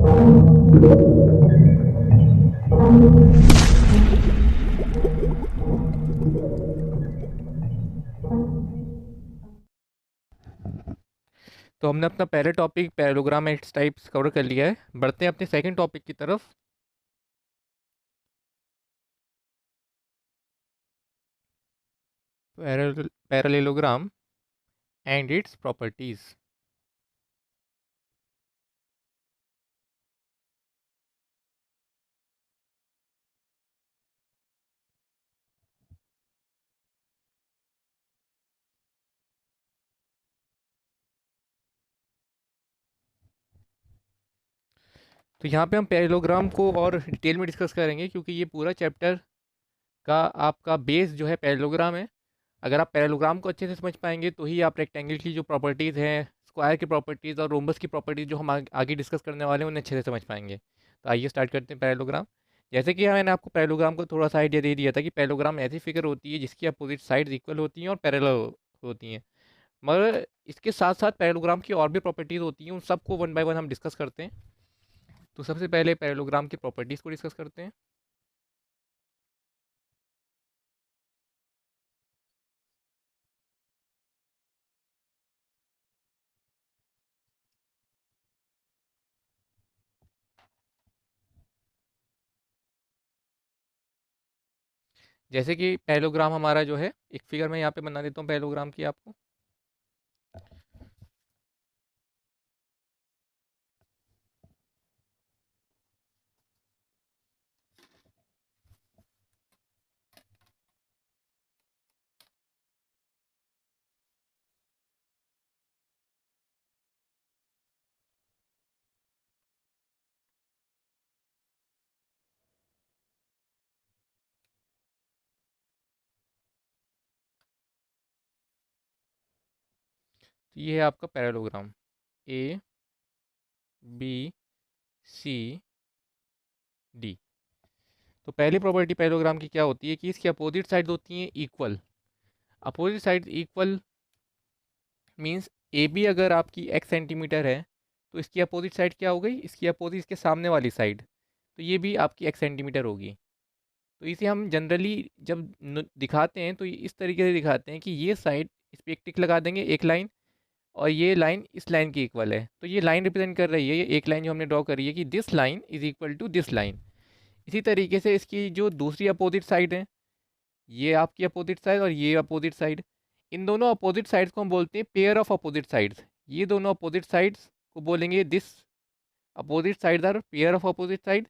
तो हमने अपना पहले topic parallelogram and its types cover कर लिया है। बढ़ते हैं अपने सेकंड टॉपिक की तरफ। Parallelogram and its properties. तो यहाँ पे हम पैरेललोग्राम को और डिटेल में डिस्कस करेंगे, क्योंकि ये पूरा चैप्टर का आपका बेस जो है पैरेललोग्राम है। अगर आप पैरेललोग्राम को अच्छे से समझ पाएंगे तो ही आप रेक्टेंगल की जो प्रॉपर्टीज़ हैं, स्क्वायर की प्रॉपर्टीज़ और रोम्बस की प्रॉपर्टीज़ जो हम आगे डिस्कस करने वाले हैं उन्हें अच्छे से समझ पाएंगे। तो आइए स्टार्ट करते हैं पैरेललोग्राम। जैसे कि मैंने आपको पैरेललोग्राम को थोड़ा सा आइडिया दे दिया था कि पैरेललोग्राम ऐसी फिगर होती है जिसकी अपोजिट साइड्स इक्वल होती हैं और पैरेलल होती हैं। मगर इसके साथ साथ पैरेललोग्राम की और भी प्रॉपर्टीज़ होती हैं, उन सबको वन बाय वन हम डिस्कस करते हैं। तो सबसे पहले पैरेललोग्राम की प्रॉपर्टीज़ को डिस्कस करते हैं। जैसे कि पैरेललोग्राम हमारा जो है, एक फिगर मैं यहाँ पे बना देता हूँ पैरेललोग्राम की आपको। तो ये है आपका parallelogram A B C D. तो पहली प्रॉपर्टी पैरेललोग्राम की क्या होती है कि इसकी अपोजिट साइड्स होती हैं equal. Opposite sides equal means A B अगर आपकी x सेंटीमीटर है तो इसकी अपोजिट साइड क्या हो गई, इसकी अपोजिट इसके सामने वाली साइड, तो ये भी आपकी x सेंटीमीटर होगी। तो इसे हम जनरली जब दिखाते हैं तो इस तरीके से दिखाते हैं कि ये साइड, इस पर एक टिक लगा देंगे, एक लाइन, और ये लाइन इस लाइन की इक्वल है। तो ये लाइन रिप्रेजेंट कर रही है, ये एक लाइन जो हमने ड्रॉ करी है कि this line is equal to this line. इसी तरीके से इसकी जो दूसरी अपोजिट साइड है, ये आपकी अपोजिट साइड और ये अपोजिट साइड, इन दोनों अपोजिट साइड्स को हम बोलते हैं पेयर ऑफ अपोजिट साइड्स। ये दोनों अपोजिट साइड्स को बोलेंगे this opposite sides are pair of opposite side.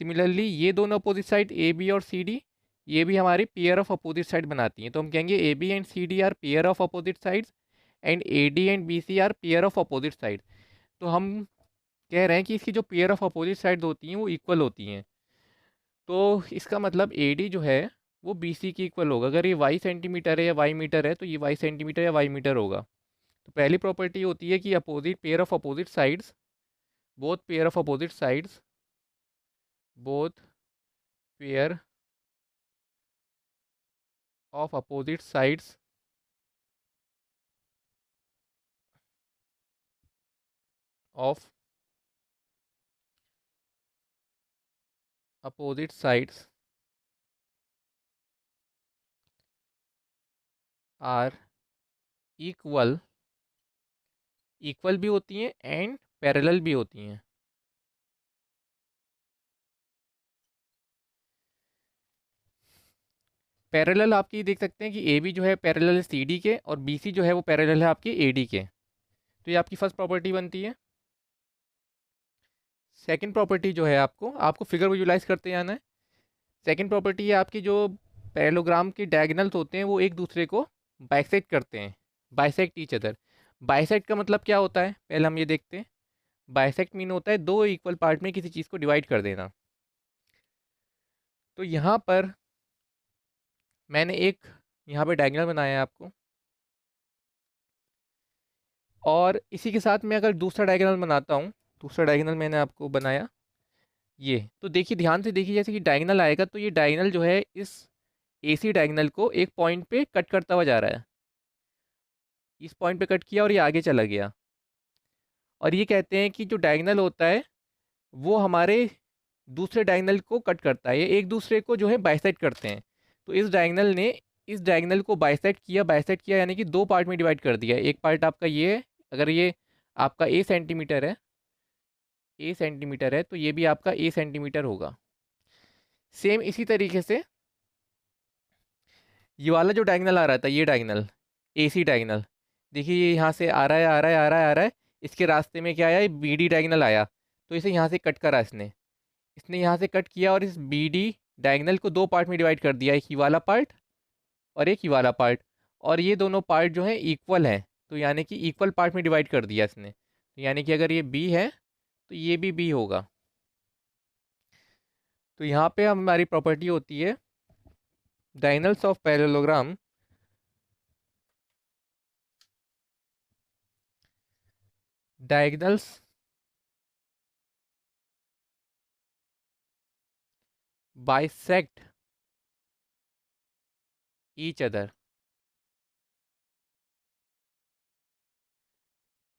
Similarly ये दोनों अपोजिट साइड ए बी और सी डी, ये भी हमारी पेयर ऑफ अपोजिट साइड बनाती हैं। तो हम कहेंगे A B and C D are pair of opposite sides and A D and B C are pair of opposite side. तो हम कह रहे हैं कि इसकी जो पेयर ऑफ अपोजिट साइड होती हैं वो इक्वल होती हैं। तो इसका मतलब ए डी जो है वो बी सी की इक्वल होगा। अगर ये वाई सेंटीमीटर है या वाई मीटर है तो ये वाई सेंटीमीटर या वाई मीटर होगा। तो पहली प्रॉपर्टी होती है कि opposite pair of opposite sides, both pair of opposite sides, both pair of opposite sides of opposite sides are equal, equal भी होती हैं एंड पैरेलल भी होती हैं। पैरेलल आपकी देख सकते हैं कि ए बी जो है पैरेलल है सी डी के और बी सी जो है वो पैरेलल है आपके ए डी के। तो ये आपकी फर्स्ट प्रॉपर्टी बनती है। सेकंड प्रॉपर्टी जो है, आपको आपको फिगर विजुलाइज करते जाना है। सेकंड प्रॉपर्टी है आपकी जो पैरेललोग्राम के डायगोनल्स होते हैं वो एक दूसरे को बाइसेक्ट करते हैं, बाइसेक्ट ईच अदर। बाइसेक्ट का मतलब क्या होता है पहले हम ये देखते हैं। बाइसेक्ट मीन होता है दो इक्वल पार्ट में किसी चीज़ को डिवाइड कर देना। तो यहाँ पर मैंने एक यहाँ पे डायगोनल बनाया है आपको, और इसी के साथ मैं अगर दूसरा डायगोनल बनाता हूँ, दूसरा डायगोनल मैंने आपको बनाया ये, तो देखिए ध्यान से देखिए, जैसे कि डायगोनल आएगा तो ये डायगोनल जो है इस एसी डायगोनल को एक पॉइंट पे कट करता हुआ जा रहा है। इस पॉइंट पे कट किया और ये आगे चला गया। और ये कहते हैं कि जो डायगोनल होता है वो हमारे दूसरे डायगोनल को कट करता है, ये एक दूसरे को जो है बाइसेक्ट करते हैं। तो इस डायगोनल को बाइसेक्ट किया यानी कि दो पार्ट में डिवाइड कर दिया। एक पार्ट आपका ये है, अगर ये आपका ए सेंटीमीटर है तो ये भी आपका ए सेंटीमीटर होगा। सेम इसी तरीके से ये वाला जो डायगोनल आ रहा था, ये डायगोनल ए सी डायगोनल, देखिए ये यहाँ से आ रहा है आ रहा है आ रहा है आ रहा है, इसके रास्ते में क्या आया, बी डी डायगोनल आया, तो इसे यहाँ से कट करा इसने। इसने यहाँ से कट किया और इस बी डी डायगोनल को दो पार्ट में डिवाइड कर दिया, एक ये वाला पार्ट और एक ये वाला पार्ट। और ये दोनों पार्ट जो हैं इक्वल हैं, तो यानी कि इक्वल पार्ट में डिवाइड कर दिया इसने। तो यानी कि अगर ये बी है तो ये भी बी होगा। तो यहाँ पे हमारी प्रॉपर्टी होती है diagonals of parallelogram diagonals bisect each other.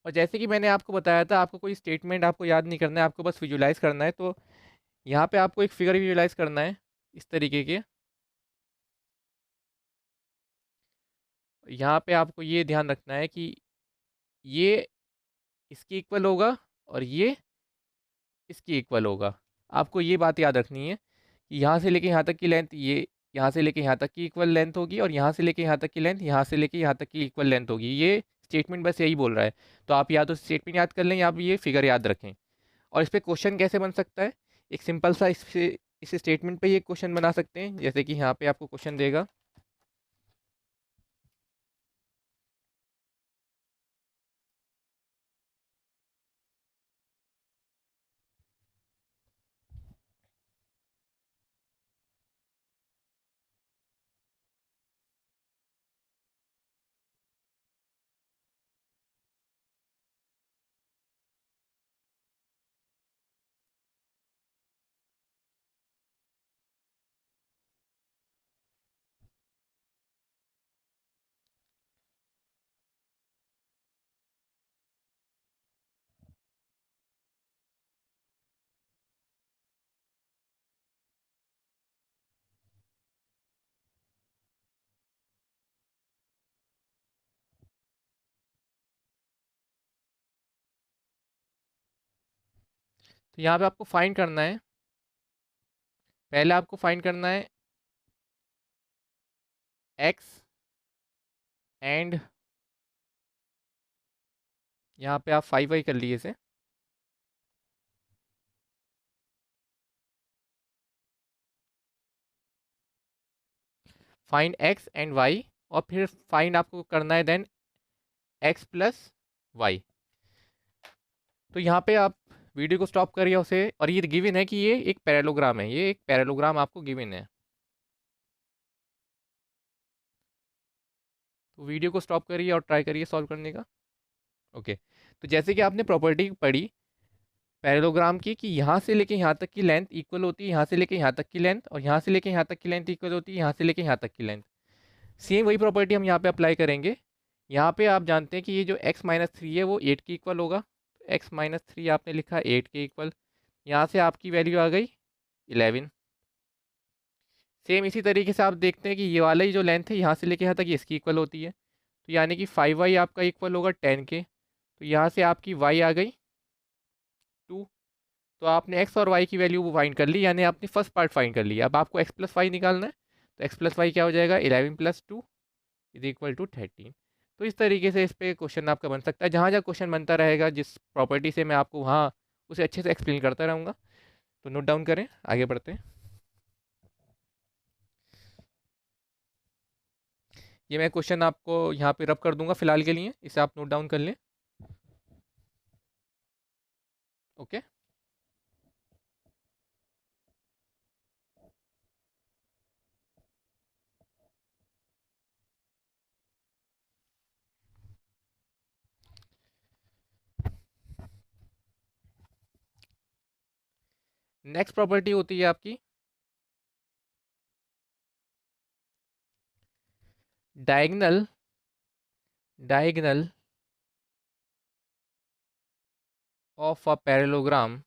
और जैसे कि मैंने आपको बताया था, आपको कोई स्टेटमेंट आपको याद नहीं करना है, आपको बस विजुलाइज करना है। तो यहाँ पे आपको एक फिगर विजुलाइज करना है इस तरीके के। यहाँ पे आपको ये ध्यान रखना है कि ये इसकी इक्वल होगा और ये इसकी इक्वल होगा। आपको ये बात याद रखनी है कि यहाँ से लेके यहाँ तक की लेंथ ये यहाँ से लेके यहाँ तक की इक्वल लेंथ होगी, और यहाँ से लेके यहाँ तक की लेंथ यहाँ से लेके यहाँ तक की इक्वल लेंथ होगी। ये स्टेटमेंट बस यही बोल रहा है। तो आप या तो स्टेटमेंट याद कर लें या आप ये फिगर याद रखें। और इस पे क्वेश्चन कैसे बन सकता है, एक सिंपल सा इस स्टेटमेंट पे ये क्वेश्चन बना सकते हैं। जैसे कि यहाँ पे आपको क्वेश्चन देगा, तो यहाँ पे आपको फाइंड करना है, पहले आपको फाइंड करना है एक्स एंड, यहाँ पे आप 5y कर लीजिए इसे। फाइंड एक्स एंड वाई, और फिर फाइंड आपको करना है देन एक्स प्लस वाई। तो यहाँ पे आप वीडियो को स्टॉप करिए उसे, और ये गिवन है कि ये एक पैरेललोग्राम है, ये एक पैरेललोग्राम आपको गिवन है। तो वीडियो को स्टॉप करिए और ट्राई करिए सॉल्व करने का। ओके। तो जैसे कि आपने प्रॉपर्टी पढ़ी पैरेललोग्राम की कि यहाँ से लेके यहाँ तक की लेंथ इक्वल होती है यहाँ से लेके यहाँ तक की लेंथ, और यहाँ से लेके यहाँ तक की लेंथ इक्वल होती है यहाँ से लेके यहाँ तक की लेंथ। सेम वही प्रॉपर्टी हम यहाँ पे अप्लाई करेंगे। यहाँ पे आप जानते हैं कि ये जो x-3 है वो 8 के इक्वल होगा। x-3 आपने लिखा 8 के इक्वल, यहाँ से आपकी वैल्यू आ गई 11। सेम इसी तरीके से आप देखते हैं कि ये वाला ही जो लेंथ है यहाँ से लेके यहाँ तक ये इसकी इक्वल होती है। तो यानी कि 5y आपका इक्वल होगा 10 के। तो यहाँ से आपकी y आ गई 2। तो आपने x और y की वैल्यू फाइंड कर ली, यानी आपने फर्स्ट पार्ट फाइंड कर लिया। अब आपको x प्लस वाई निकालना है। तो x प्लस वाई क्या हो जाएगा, 11 प्लस 2 इज इक्वल टू 13। तो इस तरीके से इस पे क्वेश्चन आपका बन सकता है। जहाँ जहाँ क्वेश्चन बनता रहेगा जिस प्रॉपर्टी से, मैं आपको वहाँ उसे अच्छे से एक्सप्लेन करता रहूँगा। तो नोट डाउन करें, आगे बढ़ते हैं। ये मैं क्वेश्चन आपको यहाँ पे रब कर दूंगा फिलहाल के लिए, इसे आप नोट डाउन कर लें। ओके। नेक्स्ट प्रॉपर्टी होती है आपकी diagonal diagonal of a parallelogram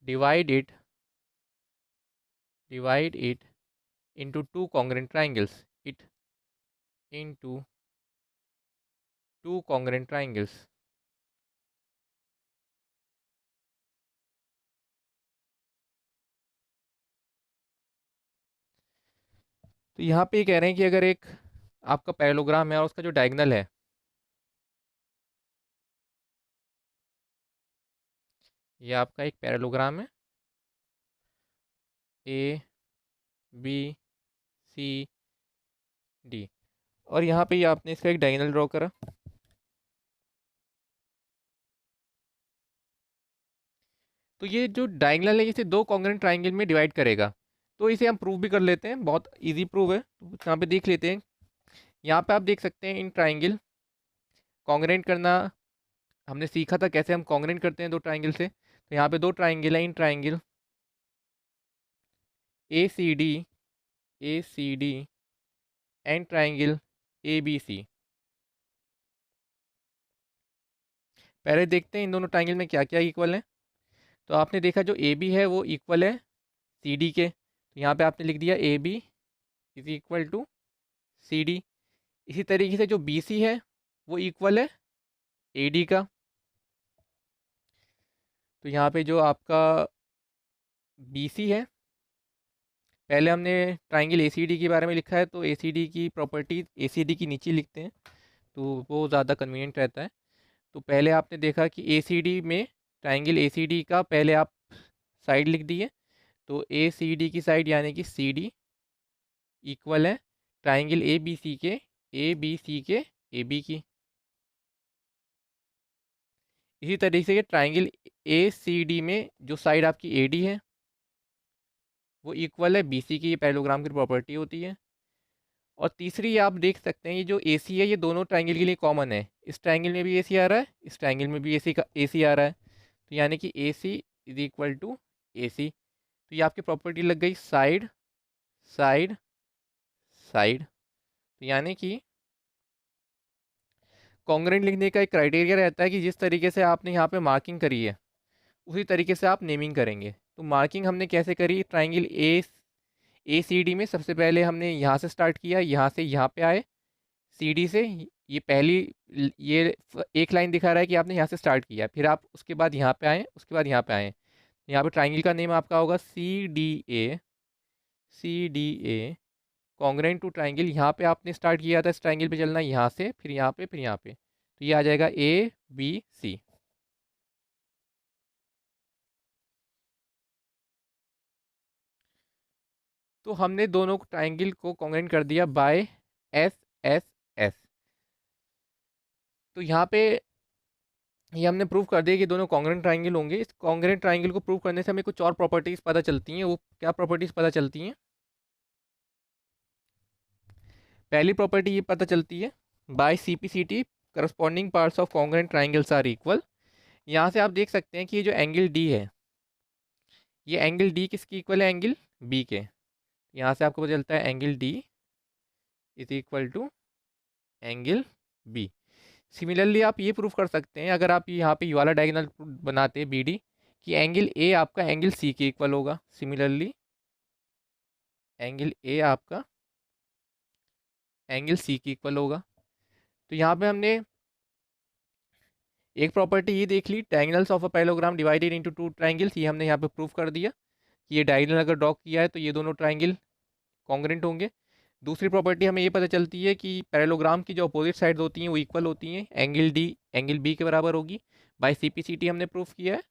divide it into two congruent triangles, it into two congruent triangles. तो यहाँ पे कह रहे हैं कि अगर एक आपका पैरेललोग्राम है और उसका जो डायगोनल है, ये आपका एक पैरेललोग्राम है, ए बी सी डी, और यहाँ पे ये आपने इसका एक डायगोनल ड्रॉ करा। तो ये जो डायगोनल है इसे दो कॉन्ग्रुएंट ट्राइंगल में डिवाइड करेगा। तो इसे हम प्रूव भी कर लेते हैं, बहुत इजी प्रूव है, तो यहाँ पे देख लेते हैं। यहाँ पे आप देख सकते हैं इन ट्राइंगल कॉन्ग्रुएंट करना हमने सीखा था, कैसे हम कॉन्ग्रुएंट करते हैं दो ट्राइंगल से। तो यहाँ पे दो ट्राइंगल है, इन triangle A C D and triangle A B C. पहले देखते हैं इन दोनों ट्राइंगल में क्या क्या इक्वल है। तो आपने देखा जो ए बी है वो इक्वल है सी डी के, तो यहाँ पे आपने लिख दिया A B is equal to C D. इसी तरीके से जो बी सी है वो इक्वल है ए डी का। तो यहाँ पे जो आपका बी सी है, पहले हमने ट्राइंगल ए सी डी के बारे में लिखा है, तो ए सी डी की प्रॉपर्टीज ए सी डी की नीचे लिखते हैं, तो वो ज़्यादा कन्वीनियंट रहता है। तो पहले आपने देखा कि ए सी डी में ट्राइंगल ए सी डी का पहले आप साइड लिख दिए, तो ए सी डी की साइड यानी कि सी डी इक्वल है ट्राइंगल ए बी सी के ए बी की। इसी तरीके से ट्राइंगल ए सी डी में जो साइड आपकी ए डी है वो इक्वल है बी सी की, ये पैरेललोग्राम की प्रॉपर्टी होती है। और तीसरी आप देख सकते हैं ये जो ए सी है ये दोनों ट्राइंगल के लिए कॉमन है, इस ट्राइंगल में भी ए सी आ रहा है, इस ट्राइंगल में भी ए सी आ रहा है, तो यानी कि ए सी इज इक्वल टू ए सी। तो ये आपकी प्रॉपर्टी लग गई साइड साइड साइड। तो यानी कि कॉन्ग्रुएंट लिखने का एक क्राइटेरिया रहता है कि जिस तरीके से आपने यहाँ पे मार्किंग करी है उसी तरीके से आप नेमिंग करेंगे। तो मार्किंग हमने कैसे करी, ट्राइंगल ए सी डी में सबसे पहले हमने यहाँ से स्टार्ट किया, यहाँ से यहाँ पे आए सी डी से, ये पहली एक लाइन दिखा रहा है कि आपने यहाँ से स्टार्ट किया, फिर आप उसके बाद यहाँ पे आए, उसके बाद यहाँ पे आए। यहाँ पे ट्राइंगल का नेम आपका होगा C D A congruent to triangle. यहाँ पे आपने स्टार्ट किया था इस ट्राइंगल पे चलना, यहाँ से फिर यहाँ पे फिर यहाँ पे, तो ये आ जाएगा ए बी सी। तो हमने दोनों ट्राइंगल को कॉन्ग्रुएंट कर दिया बाय एस एस एस। तो यहाँ पे ये हमने प्रूव कर दिया कि दोनों कॉन्ग्रुएंट ट्राइंगल होंगे। इस कॉन्ग्रुएंट ट्राइंगल को प्रूव करने से हमें कुछ और प्रॉपर्टीज़ पता चलती हैं। वो क्या प्रॉपर्टीज़ पता चलती हैं, पहली प्रॉपर्टी ये पता चलती है by C P C T corresponding parts of congruent triangles are equal. यहाँ से आप देख सकते हैं कि ये जो एंगल डी है, ये एंगल डी किसकी इक्वल है, एंगल बी के। यहाँ से आपको पता चलता है angle D is equal to angle B. Similarly आप ये प्रूफ कर सकते हैं, अगर आप यहाँ पे ये वाला डायगोनल बनाते हैं बी डी, कि एंगल ए आपका एंगल सी के इक्वल होगा। सिमिलरली एंगल ए आपका एंगल सी के इक्वल होगा। तो यहाँ पे हमने एक प्रॉपर्टी ये देख ली, diagonals of a parallelogram divided into two triangles, ये हमने यहाँ पे प्रूफ कर दिया कि ये डायगोनल अगर ड्रॉ किया है तो ये दोनों ट्राइंगल कॉन्ग्रुएंट होंगे। दूसरी प्रॉपर्टी हमें ये पता चलती है कि पैरेललोग्राम की जो अपोजिट साइड्स होती हैं वो इक्वल होती हैं, एंगल डी एंगल बी के बराबर होगी। By C P C T हमने प्रूफ किया है।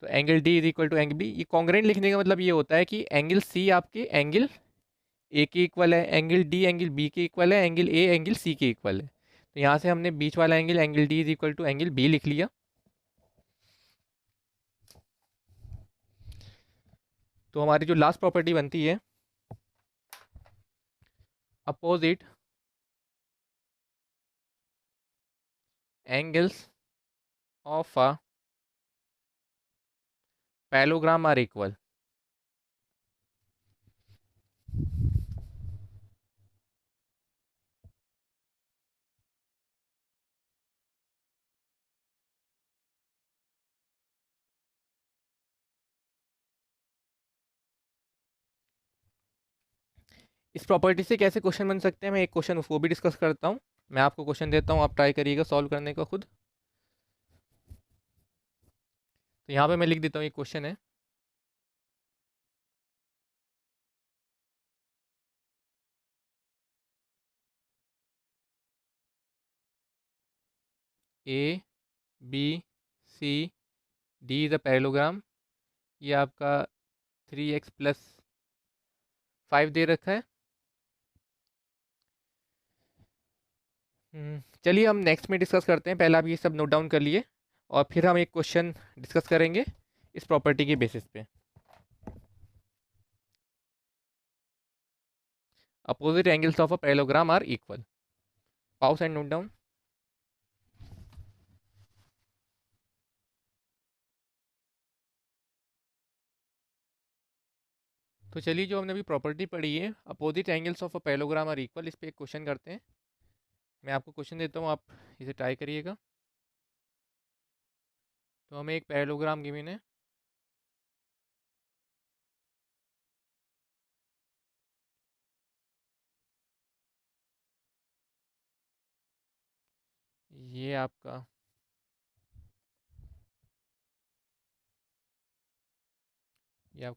तो angle D is equal to angle B, ये कॉन्ग्रुएंट लिखने का मतलब ये होता है कि एंगल सी आपके एंगल ए के इक्वल है, एंगल डी एंगल बी के इक्वल है, एंगल ए एंगल सी के इक्वल है। तो यहाँ से हमने बीच वाला angle angle D is equal to angle B लिख लिया। तो हमारी जो लास्ट प्रॉपर्टी बनती है, opposite angles of a parallelogram are equal. इस प्रॉपर्टी से कैसे क्वेश्चन बन सकते हैं, मैं एक क्वेश्चन वो भी डिस्कस करता हूँ। मैं आपको क्वेश्चन देता हूँ, आप ट्राई करिएगा सॉल्व करने का खुद। तो यहाँ पे मैं लिख देता हूँ, एक क्वेश्चन है। A B C D is a parallelogram. ये आपका 3x+5 दे रखा है। चलिए हम नेक्स्ट में डिस्कस करते हैं, पहले आप ये सब नोट डाउन कर लिए और फिर हम एक क्वेश्चन डिस्कस करेंगे इस प्रॉपर्टी के बेसिस पे। Opposite angles of a parallelogram are equal. Pause and note down. तो चलिए, जो हमने अभी प्रॉपर्टी पढ़ी है, opposite angles of a parallelogram are equal, इस पे एक क्वेश्चन करते हैं। मैं आपको क्वेश्चन देता हूँ, आप इसे ट्राई करिएगा। तो हमें एक पैरेललोग्राम गिवन है। ये आपका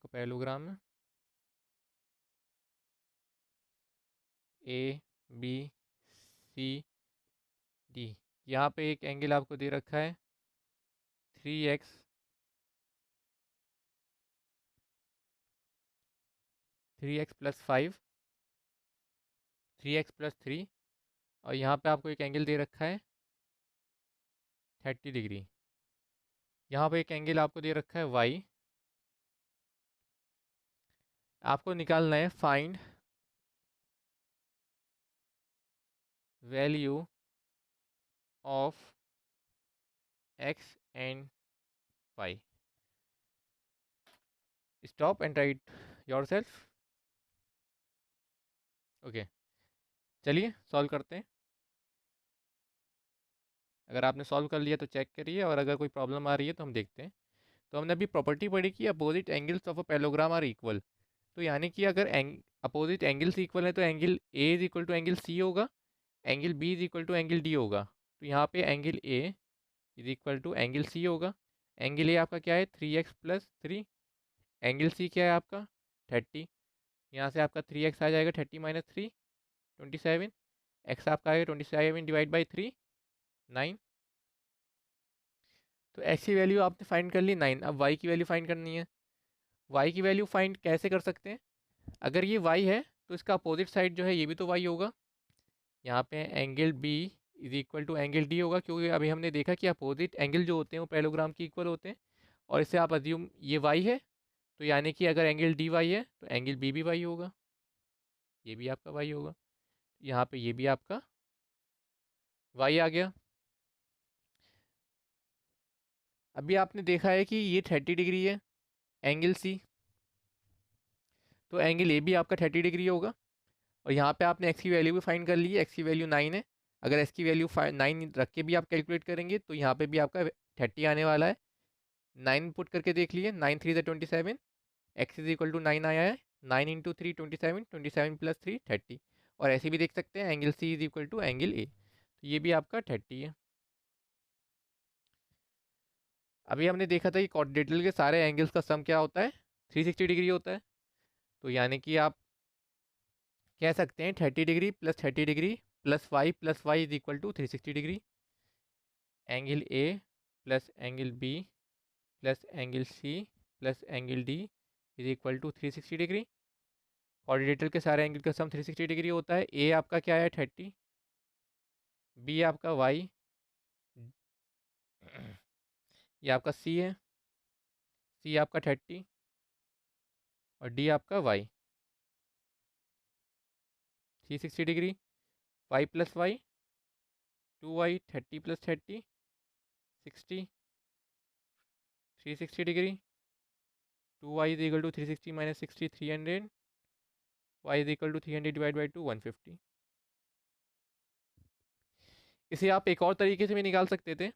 पैरेललोग्राम है। A B C D. यहाँ पे एक एंगल आपको दे रखा है 3x 3x+5, 3x+3। और यहाँ पे आपको एक एंगल दे रखा है 30 डिग्री। यहाँ पे एक एंगल आपको दे रखा है y। आपको निकालना है find value of x and y। Stop and right yourself. Okay, चलिए सॉल्व करते हैं। अगर आपने सॉल्व कर लिया तो चेक करिए, और अगर कोई प्रॉब्लम आ रही है तो हम देखते हैं। तो हमने अभी प्रॉपर्टी पढ़ी कि opposite angles of a parallelogram are equal. तो यानी कि अगर अपोजिट एंगल्स इक्वल है तो angle A is equal to angle C होगा, angle B is equal to angle D होगा। तो यहाँ पे angle A is equal to angle C होगा। एंगल ए आपका क्या है 3x+3। एंगल सी क्या है आपका 30। यहाँ से आपका 3x आ जाएगा, 30 - 3 27। एक्स आपका आएगा 27 डिवाइड बाई 3 9। तो एक्स की वैल्यू आपने फाइंड कर ली 9। अब वाई की वैल्यू फाइंड करनी है। वाई की वैल्यू फाइंड कैसे कर सकते हैं? अगर ये वाई है तो इसका अपोजिट साइड जो है ये भी तो वाई होगा। यहाँ पे angle B is equal to angle D होगा, क्योंकि अभी हमने देखा कि अपोजिट एंगल जो होते हैं वो पैरेललोग्राम के इक्वल होते हैं। और इससे आप अज्यूम ये वाई है, तो यानी कि अगर एंगल डी वाई है तो एंगल बी भी वाई होगा, ये भी आपका वाई होगा। यहाँ पे ये भी आपका वाई आ गया। अभी आपने देखा है कि ये 30 डिग्री है एंगल सी, तो एंगल ए भी आपका 30 डिग्री होगा। और यहाँ पे आपने एक्स की वैल्यू भी फाइंड कर ली है, एक्स की वैल्यू 9 है। अगर एक्स की वैल्यू 9 रख के भी आप कैलकुलेट करेंगे तो यहाँ पे भी आपका 30 आने वाला है। 9 पुट करके देख लिए, 9 3 = 27। एक्स इज इक्वल टू 9 आया है। 9 × 3 27, 27 + 3 30। और ऐसे भी देख सकते हैं angle C is equal to angle A, तो ये भी आपका 30 है। अभी हमने देखा था कि क्वाड्रेटरल के सारे एंगल्स का सम क्या होता है 360 डिग्री होता है। तो यानी कि आप कह सकते हैं 30 degree + 30 degree + y is equal to 360 degree. Angle A plus angle B plus angle C plus angle D is equal to 360 degree. Quadrilateral के सारे एंगल का सम 360 डिग्री होता है। ए आपका क्या है 30, बी आपका वाई, ये आपका सी है, सी आपका 30 और डी आपका Y. 360 degree, Y plus Y 2y, 30 + 30 60। 360 degree, 2y is equal to 360 - 60 300। y is equal to 300 divide by 2 150। इसे आप एक और तरीके से भी निकाल सकते थे।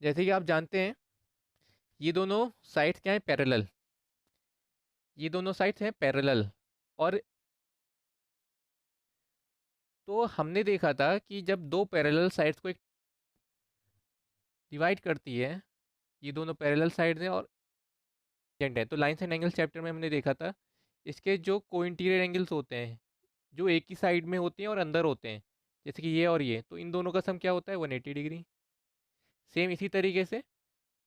जैसे कि आप जानते हैं ये दोनों साइड्स क्या है पैरेलल, ये दोनों साइड्स हैं पैरेलल। और तो हमने देखा था कि जब दो पैरेलल साइड्स को एक डिवाइड करती है, ये दोनों पैरेलल साइड्स हैं और टेंजेंट है, तो लाइंस एंड एंगल्स चैप्टर में हमने देखा था इसके जो को इंटीरियर एंगल्स होते हैं, जो एक ही साइड में होते हैं और अंदर होते हैं, जैसे कि ये और ये, तो इन दोनों का सम क्या होता है 180 डिग्री। सेम इसी तरीके से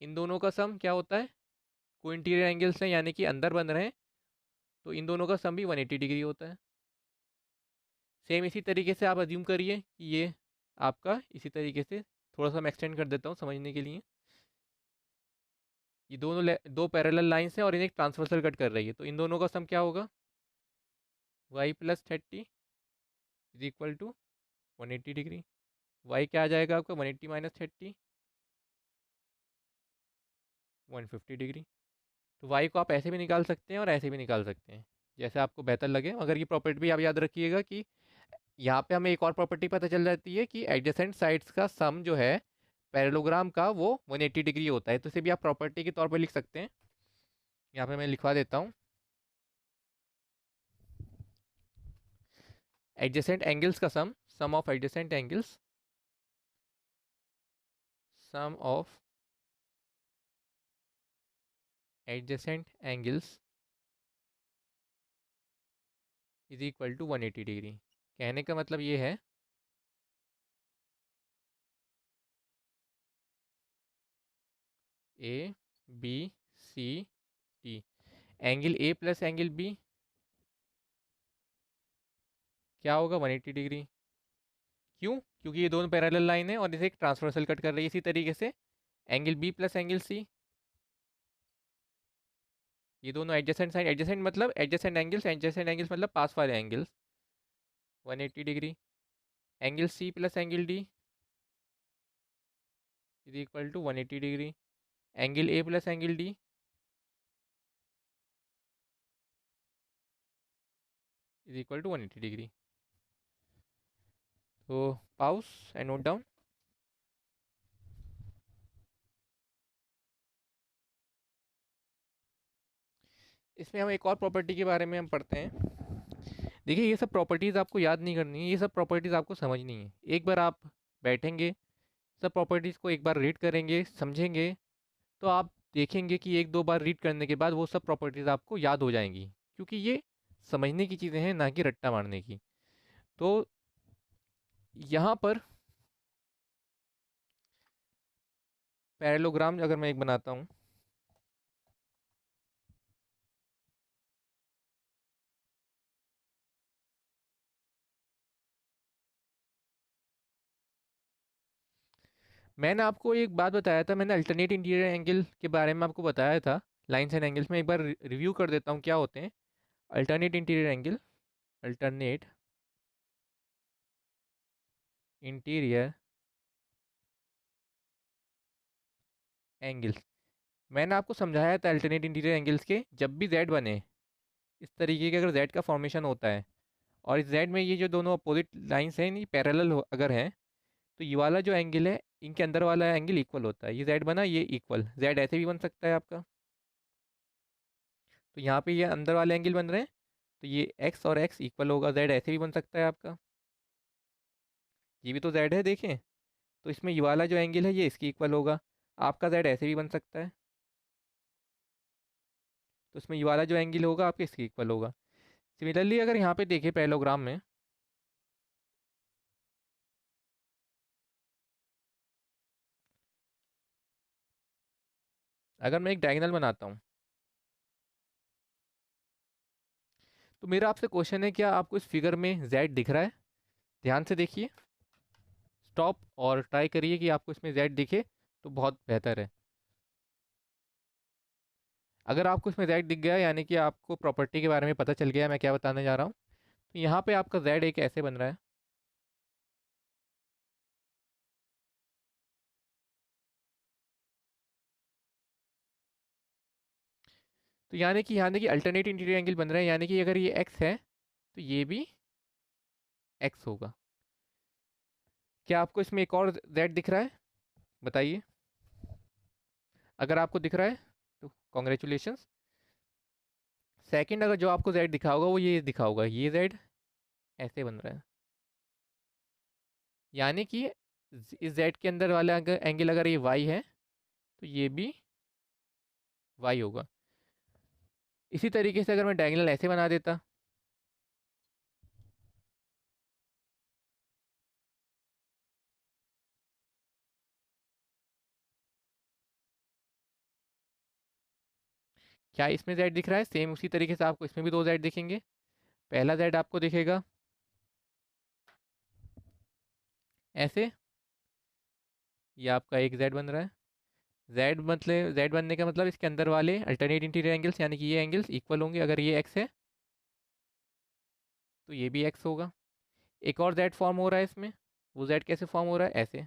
इन दोनों का सम क्या होता है, को इंटीरियर एंगल्स हैं यानी कि अंदर बन रहे हैं, तो इन दोनों का सम भी 180 डिग्री होता है। सेम इसी तरीके से आप अज्यूम करिए कि ये आपका इसी तरीके से, थोड़ा सा मैं एक्सटेंड कर देता हूँ समझने के लिए, ये दोनों दो पैरेलल लाइंस हैं और इन्हें एक ट्रांसवर्सल कट कर रही है, तो इन दोनों का सम क्या होगा, y plus 30 is equal to 180 degree. y क्या आ जाएगा आपका 180 माइनस 30, 150 डिग्री। तो y को आप ऐसे भी निकाल सकते हैं और ऐसे भी निकाल सकते हैं, जैसे आपको बेहतर लगे। मगर ये प्रॉपर्टी भी आप याद रखिएगा कि यहाँ पे हमें एक और प्रॉपर्टी पता चल जाती है कि एडजेसेंट साइड्स का सम जो है पैरेललोग्राम का वो 180 डिग्री होता है, तो इसे भी आप प्रॉपर्टी के तौर पर लिख सकते हैं। यहाँ पे मैं लिखवा देता हूँ, एडजेसेंट एंगल्स का sum of adjacent angles, sum of adjacent angles is equal to 180 degree. कहने का मतलब ये है A B C D, angle A plus angle B क्या होगा 180 डिग्री। क्यों? क्योंकि ये दोनों पैरेलल लाइन है और इसे एक ट्रांसवर्सल कट कर रही है। इसी तरीके से angle B plus angle C, ये दोनों एडजेसेंट साइड, एडजेसेंट मतलब एडजेसेंट एंगल्स मतलब पास वाले angles, 180 degree. Angle C plus angle D is equal to 180 degree. Angle A plus angle D is equal to 180 degree. तो पाउस एंड नोट डाउन। इसमें हम एक और प्रॉपर्टी के बारे में हम पढ़ते हैं। देखिए ये सब प्रॉपर्टीज़ आपको याद नहीं करनी है, ये सब प्रॉपर्टीज़ आपको समझनी है। एक बार आप बैठेंगे, सब प्रॉपर्टीज़ को एक बार रीड करेंगे, समझेंगे, तो आप देखेंगे कि एक दो बार रीड करने के बाद वो सब प्रॉपर्टीज़ आपको याद हो जाएंगी, क्योंकि ये समझने की चीज़ें हैं, ना कि रट्टा मारने की। तो यहाँ पर पैरेललोग्राम अगर मैं एक बनाता हूँ, मैंने आपको एक बात बताया था, मैंने अल्टरनेट इंटीरियर एंगल के बारे में आपको बताया था। लाइन्स एंड एंगल्स में एक बार रिव्यू कर देता हूँ क्या होते हैं alternate interior angle. Alternate interior angles, मैंने आपको समझाया था अल्टरनेट इंटीरियर एंगल्स के, जब भी जेड बने इस तरीके के, अगर जेड का फॉर्मेशन होता है और इस जेड में ये जो दोनों अपोजिट लाइंस हैं ये पैरेलल अगर हैं, तो ये वाला जो एंगल है इनके अंदर वाला एंगल इक्वल होता है। ये जेड बना, ये इक्वल, जेड ऐसे भी बन सकता है आपका, तो यहाँ पे ये अंदर वाले एंगल बन रहे हैं, तो ये एक्स और एक्स इक्वल होगा, जेड ऐसे भी बन सकता है आपका, ये भी तो जेड है देखें, तो इसमें ये वाला जो एंगल है ये इसकी इक्वल होगा, आपका जेड ऐसे भी बन सकता है, तो इसमें ये वाला जो एंगल होगा आपके इसकी इक्वल होगा। सिमिलरली अगर यहाँ पे देखें पैरेललोग्राम में, अगर मैं एक डायगोनल बनाता हूँ, तो मेरा आपसे क्वेश्चन है, क्या आपको इस फिगर में जेड दिख रहा है? ध्यान से देखिए, स्टॉप और ट्राई करिए कि आपको इसमें जेड दिखे तो बहुत बेहतर है। अगर आपको इसमें जेड दिख गया यानी कि आपको प्रॉपर्टी के बारे में पता चल गया मैं क्या बताने जा रहा हूँ। तो यहाँ पे आपका जेड एक ऐसे बन रहा है, तो यानी कि अल्टरनेट इंटीरियर एंगल बन रहा है, यानी कि अगर ये एक्स है तो ये भी एक्स होगा। क्या आपको इसमें एक और जेड दिख रहा है? बताइए, अगर आपको दिख रहा है तो कॉन्ग्रेचुलेशंस। सेकंड अगर जो आपको जेड दिखा होगा वो ये दिखा होगा, ये जेड ऐसे बन रहा है, यानी कि इस जेड के अंदर वाला अगर एंगल अगर ये वाई है तो ये भी वाई होगा। इसी तरीके से अगर मैं डायगोनल ऐसे बना देता, क्या इसमें जेड दिख रहा है? सेम उसी तरीके से आपको इसमें भी दो जेड दिखेंगे। पहला जेड आपको दिखेगा ऐसे, ये आपका एक जेड बन रहा है। जेड मतलब जेड बनने का मतलब इसके अंदर वाले अल्टरनेट इंटीरियर एंगल्स यानी कि ये एंगल्स इक्वल होंगे। अगर ये एक्स है तो ये भी एक्स होगा। एक और जेड फॉर्म हो रहा है इसमें, वो जेड कैसे फॉर्म हो रहा है? ऐसे।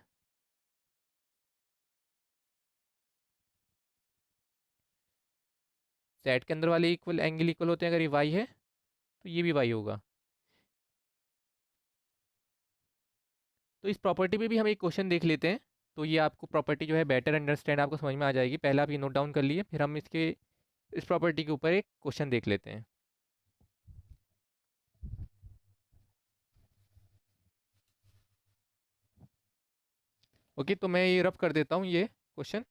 जेड के अंदर वाले इक्वल एंगल इक्वल होते हैं, अगर ये वाई है तो ये भी वाई होगा। तो इस प्रॉपर्टी पे भी हम एक क्वेश्चन देख लेते हैं, तो ये आपको प्रॉपर्टी जो है बेटर अंडरस्टैंड आपको समझ में आ जाएगी। पहले आप ये नोट डाउन कर लिए, फिर हम इसके इस प्रॉपर्टी के ऊपर एक क्वेश्चन देख लेते हैं। ओके, तो मैं ये रब कर देता हूँ ये क्वेश्चन।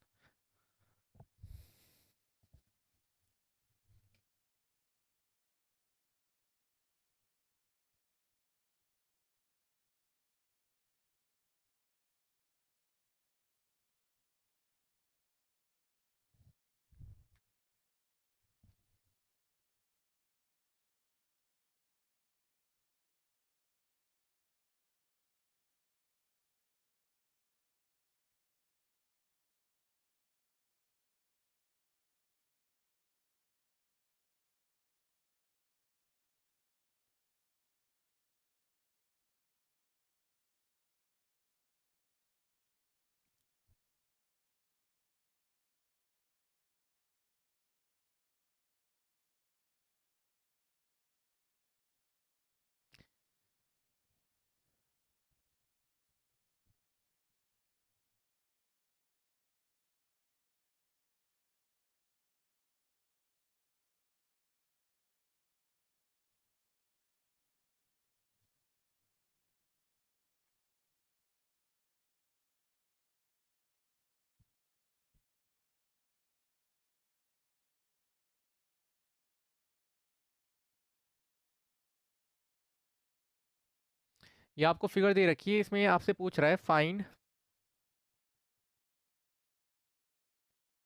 ये आपको फिगर दे रखी है, इसमें आपसे पूछ रहा है फाइंड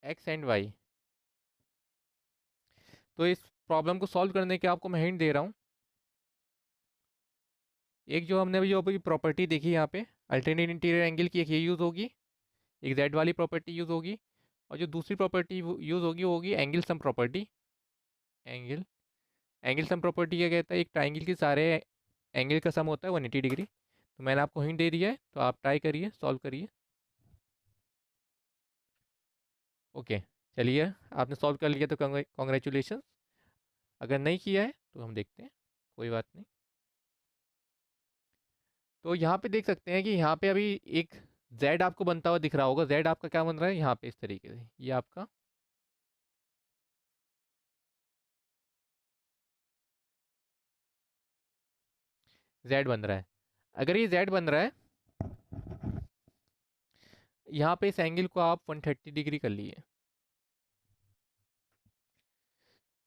एक्स एंड वाई। तो इस प्रॉब्लम को सॉल्व करने के आपको मैं हिंट दे रहा हूँ। एक जो हमने जो अभी प्रॉपर्टी देखी यहाँ पे, अल्टरनेट इंटीरियर एंगल की, एक ये यूज़ होगी, एक जेड वाली प्रॉपर्टी यूज़ होगी, और जो दूसरी प्रॉपर्टी यूज़ होगी वो होगी angle sum property. Angle angle sum property क्या कहता है? एक ट्राइंगल के सारे एंगल का सम होता है 180 डिग्री। तो मैंने आपको हिंट दे दिया है, तो आप ट्राई करिए, सॉल्व करिए। ओके, चलिए, आपने सॉल्व कर लिया तो कॉन्ग्रेचुलेशन। अगर नहीं किया है तो हम देखते हैं, कोई बात नहीं। तो यहाँ पे देख सकते हैं कि यहाँ पे अभी एक z आपको बनता हुआ दिख रहा होगा। z आपका क्या बन रहा है यहाँ पे? इस तरीके से ये आपका z बन रहा है। अगर ये z बन रहा है, यहाँ पे इस एंगल को आप 130 डिग्री कर लिए।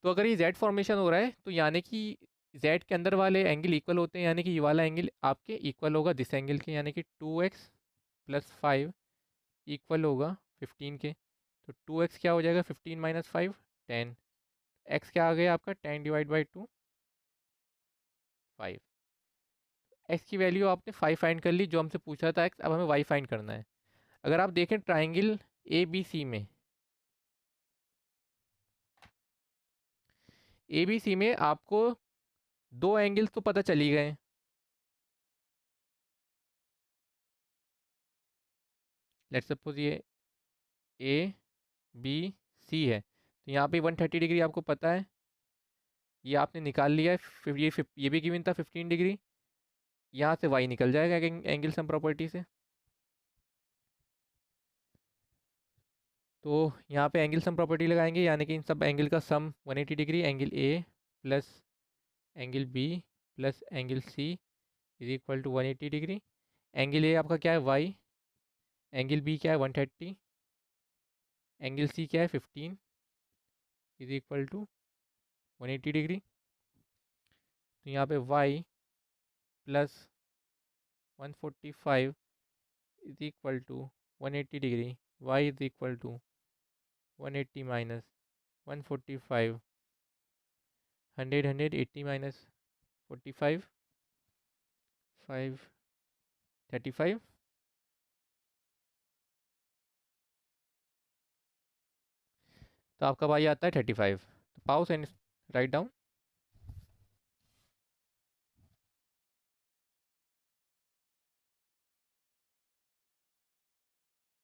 तो अगर ये जेड फॉर्मेशन हो रहा है तो यानी कि जेड के अंदर वाले एंगल इक्वल होते हैं, यानी कि ये वाला एंगल आपके इक्वल होगा दिस एंगल के, यानी कि 2x + 5 इक्वल होगा 15 के। तो 2x क्या हो जाएगा? 15 - 5 10। x क्या आ गया आपका? 10/2 5। x की वैल्यू आपने 5 फाइंड कर ली, जो हमसे पूछा था x, अब हमें y फाइंड करना है। अगर आप देखें ट्राइंगल ए बी सी में आपको दो एंगल्स तो पता चल ही गए। लेट्स सपोज ये ए बी सी है, तो यहाँ पे 130 डिग्री आपको पता है, ये आपने निकाल लिया है। ये भी गिवन था 15 डिग्री। यहाँ से वाई निकल जाएगा एंगल सम प्रॉपर्टी से। तो यहाँ पे एंगल सम प्रॉपर्टी लगाएंगे, यानी कि इन सब एंगल का sum 180 degree, angle A plus angle B plus angle C is equal to 180 degree. Angle A आपका क्या है वाई, एंगल बी क्या है 130, एंगल सी क्या है 15 इज इक्वल टू 180 डिग्री। तो यहाँ पे y plus 145 is equal to 180 degree, y is equal to 180 minus 145, 100 180 minus 45, 535। तो आपका y आता है 35। तो पाउस एंड राइट डाउन